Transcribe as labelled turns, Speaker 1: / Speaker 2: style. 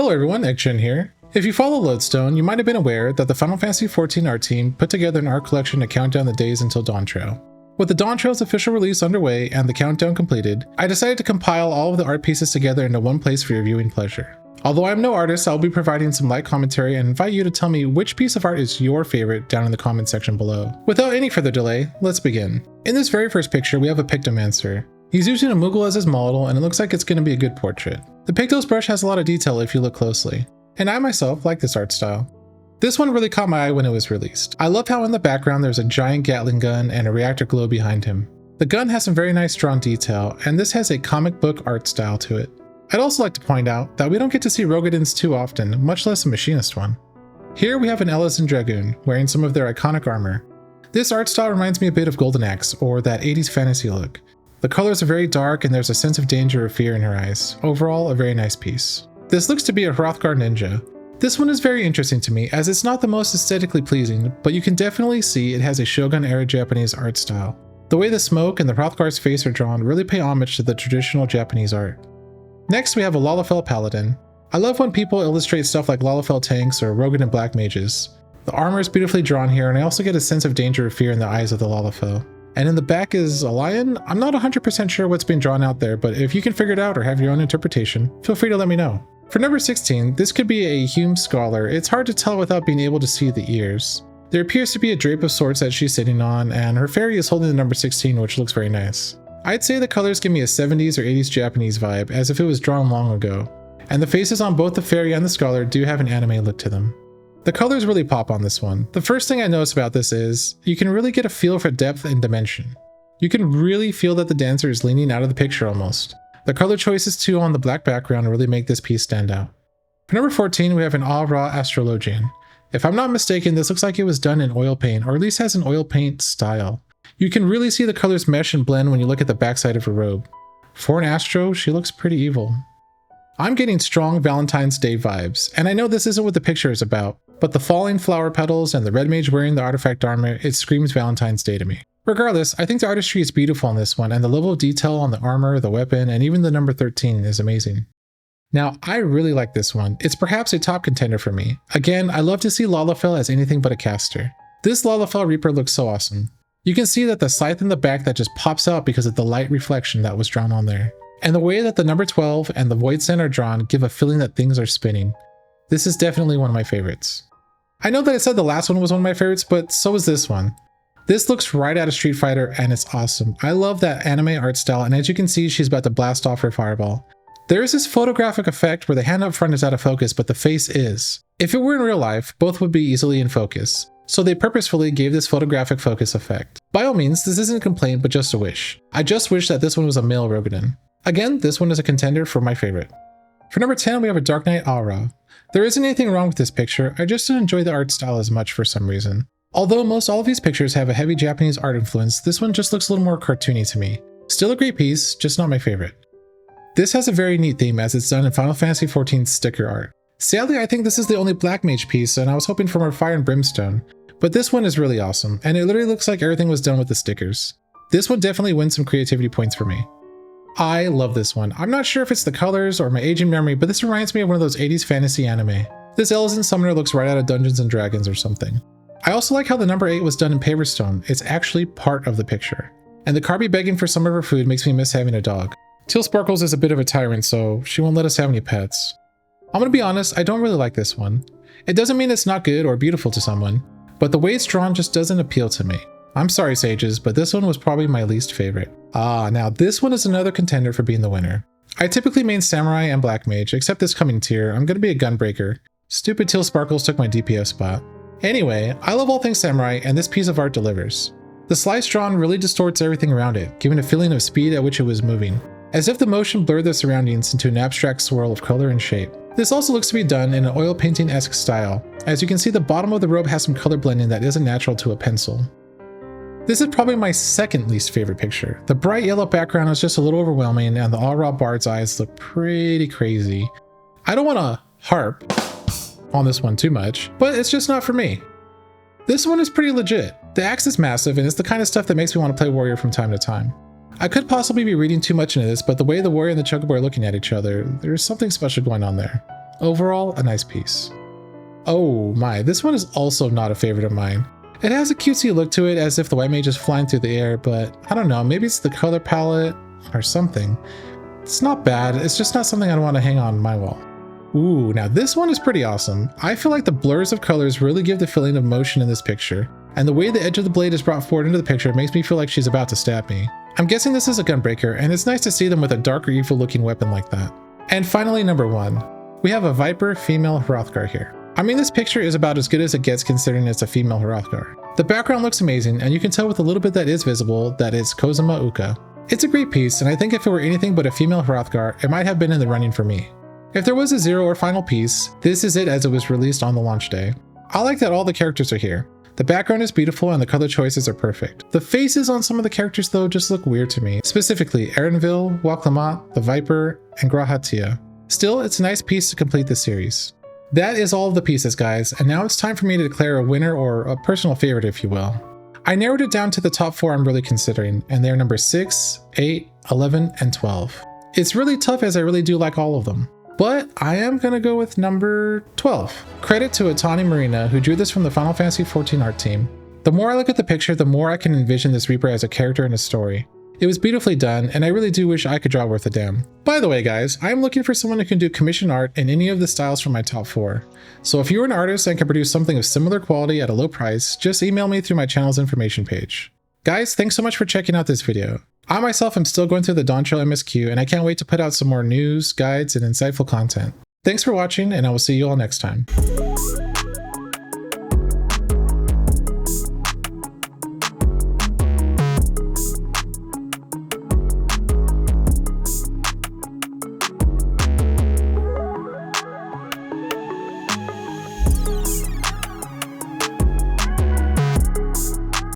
Speaker 1: Hello everyone, Eggchen here. If you follow Lodestone, you might have been aware that the Final Fantasy XIV art team put together an art collection to count down the days until Dawntrail. With the Dawntrail's official release underway and the countdown completed, I decided to compile all of the art pieces together into one place for your viewing pleasure. Although I'm no artist, I'll be providing some light commentary and invite you to tell me which piece of art is your favorite down in the comment section below. Without any further delay, let's begin. In this very first picture, we have a Pictomancer. He's using a Moogle as his model, and it looks like it's going to be a good portrait. The Pictos brush has a lot of detail if you look closely, and I myself like this art style. This one really caught my eye when it was released. I love how in the background there's a giant Gatling gun and a reactor glow behind him. The gun has some very nice drawn detail, and this has a comic book art style to it. I'd also like to point out that we don't get to see Rogadins too often, much less a machinist one. Here we have an Elysian Dragoon, wearing some of their iconic armor. This art style reminds me a bit of Golden Axe, or that 80s fantasy look. The colors are very dark and there's a sense of danger or fear in her eyes. Overall, a very nice piece. This looks to be a Hrothgar ninja. This one is very interesting to me as it's not the most aesthetically pleasing, but you can definitely see it has a Shogun-era Japanese art style. The way the smoke and the Hrothgar's face are drawn really pay homage to the traditional Japanese art. Next, we have a Lalafell Paladin. I love when people illustrate stuff like Lalafell tanks or Rogadin black mages. The armor is beautifully drawn here, and I also get a sense of danger or fear in the eyes of the Lalafell. And in the back is a lion. I'm not 100% sure what's being drawn out there, but if you can figure it out or have your own interpretation, feel free to let me know. For number 16, this could be a Hume Scholar. It's hard to tell without being able to see the ears. There appears to be a drape of sorts that she's sitting on, and her fairy is holding the number 16, which looks very nice. I'd say the colors give me a 70s or 80s Japanese vibe, as if it was drawn long ago. And the faces on both the fairy and the scholar do have an anime look to them. The colors really pop on this one. The first thing I notice about this is, you can really get a feel for depth and dimension. You can really feel that the dancer is leaning out of the picture almost. The color choices too on the black background really make this piece stand out. For number 14, we have an Ra Astrologian. If I'm not mistaken, this looks like it was done in oil paint, or at least has an oil paint style. You can really see the colors mesh and blend when you look at the backside of her robe. For an Astro, she looks pretty evil. I'm getting strong Valentine's Day vibes, and I know this isn't what the picture is about, but the falling flower petals and the red mage wearing the artifact armor, it screams Valentine's Day to me. Regardless, I think the artistry is beautiful on this one, and the level of detail on the armor, the weapon, and even the number 13 is amazing. Now, I really like this one. It's perhaps a top contender for me. Again, I love to see Lalafell as anything but a caster. This Lalafell Reaper looks so awesome. You can see that the scythe in the back that just pops out because of the light reflection that was drawn on there. And the way that the number 12 and the void center are drawn give a feeling that things are spinning. This is definitely one of my favorites. I know that I said the last one was one of my favorites, but so is this one. This looks right out of Street Fighter and it's awesome. I love that anime art style, and as you can see, she's about to blast off her fireball. There is this photographic effect where the hand up front is out of focus, but the face is. If it were in real life, both would be easily in focus. So they purposefully gave this photographic focus effect. By all means, this isn't a complaint, but just a wish. I just wish that this one was a male Rogadin. Again, this one is a contender for my favorite. For number 10, we have a Dark Knight Aura. There isn't anything wrong with this picture, I just don't enjoy the art style as much for some reason. Although most all of these pictures have a heavy Japanese art influence, this one just looks a little more cartoony to me. Still a great piece, just not my favorite. This has a very neat theme as it's done in Final Fantasy XIV's sticker art. Sadly, I think this is the only Black Mage piece, and I was hoping for more Fire and Brimstone, but this one is really awesome, and it literally looks like everything was done with the stickers. This one definitely wins some creativity points for me. I love this one. I'm not sure if it's the colors or my aging memory, but this reminds me of one of those 80s fantasy anime. This Elysian Summoner looks right out of Dungeons & Dragons or something. I also like how the number 8 was done in Paverstone. It's actually part of the picture. And the Carby begging for some of her food makes me miss having a dog. Teal Sparkles is a bit of a tyrant, so she won't let us have any pets. I'm gonna be honest, I don't really like this one. It doesn't mean it's not good or beautiful to someone, but the way it's drawn just doesn't appeal to me. I'm sorry, Sages, but this one was probably my least favorite. Now this one is another contender for being the winner. I typically main Samurai and Black Mage, except this coming tier, I'm gonna be a Gunbreaker. Stupid Teal Sparkles took my DPS spot. Anyway, I love all things Samurai, and this piece of art delivers. The slice drawn really distorts everything around it, giving a feeling of speed at which it was moving, as if the motion blurred the surroundings into an abstract swirl of color and shape. This also looks to be done in an oil painting-esque style. As you can see, the bottom of the robe has some color blending that isn't natural to a pencil. This is probably my second least favorite picture. The bright yellow background is just a little overwhelming, and the All-Ra Bard's eyes look pretty crazy. I don't want to harp on this one too much, but it's just not for me. This one is pretty legit. The axe is massive, and it's the kind of stuff that makes me want to play Warrior from time to time. I could possibly be reading too much into this, but the way the Warrior and the Chocobo are looking at each other, there's something special going on there. Overall, a nice piece. Oh my, this one is also not a favorite of mine. It has a cutesy look to it as if the white mage is flying through the air, but I don't know, maybe it's the color palette or something. It's not bad, it's just not something I'd want to hang on my wall. Ooh, now this one is pretty awesome. I feel like the blurs of colors really give the feeling of motion in this picture, and the way the edge of the blade is brought forward into the picture makes me feel like she's about to stab me. I'm guessing this is a gunbreaker, and it's nice to see them with a dark or evil looking weapon like that. And finally, number 1. We have a Viper female Hrothgar here. I mean, this picture is about as good as it gets considering it's a female Hrothgar. The background looks amazing, and you can tell with the little bit that is visible that it's Kozuma Uka. It's a great piece, and I think if it were anything but a female Hrothgar, it might have been in the running for me. If there was a 0 or final piece, this is it as it was released on the launch day. I like that all the characters are here. The background is beautiful and the color choices are perfect. The faces on some of the characters though just look weird to me, specifically Erenville, Waclamat, the Viper, and Grahatia. Still, it's a nice piece to complete the series. That is all of the pieces, guys, and now it's time for me to declare a winner or a personal favorite, if you will. I narrowed it down to the top 4 I'm really considering, and they're number 6, 8, 11, and 12. It's really tough as I really do like all of them. But I am gonna go with number 12. Credit to Atani Marina, who drew this from the Final Fantasy XIV art team. The more I look at the picture, the more I can envision this Reaper as a character in a story. It was beautifully done, and I really do wish I could draw worth a damn. By the way, guys, I am looking for someone who can do commission art in any of the styles from my top 4. So if you're an artist and can produce something of similar quality at a low price, just email me through my channel's information page. Guys, thanks so much for checking out this video. I myself am still going through the Dawntrail MSQ, and I can't wait to put out some more news, guides, and insightful content. Thanks for watching, and I will see you all next time.